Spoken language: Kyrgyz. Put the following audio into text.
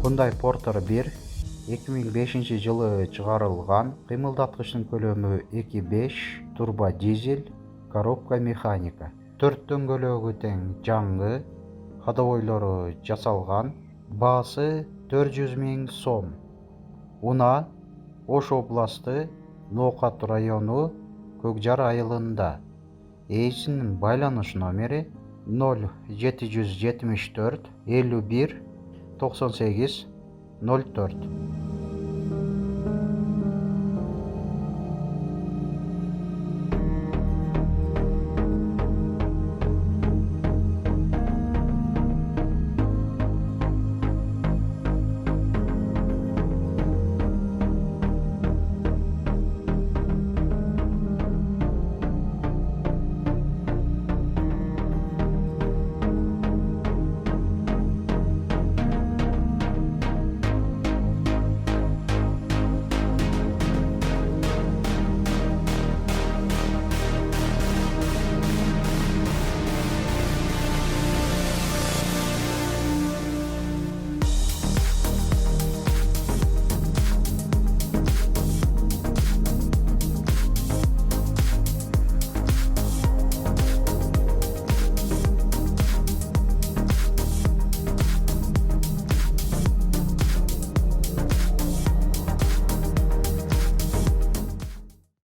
Hyundai Porter 1 2005-жылы чыгарылган, кыймылдаткычтын көлөмү 2.5, турбо дизель, коробка механика. 4 дөңгөлөгү тең жаңы, ходовойлору жасалган. Баасы 400 000 сом. Уна Ош областы, Ноокат району, Көкжар айылында. Ээсинин байланыш номери 0774 51 98 04.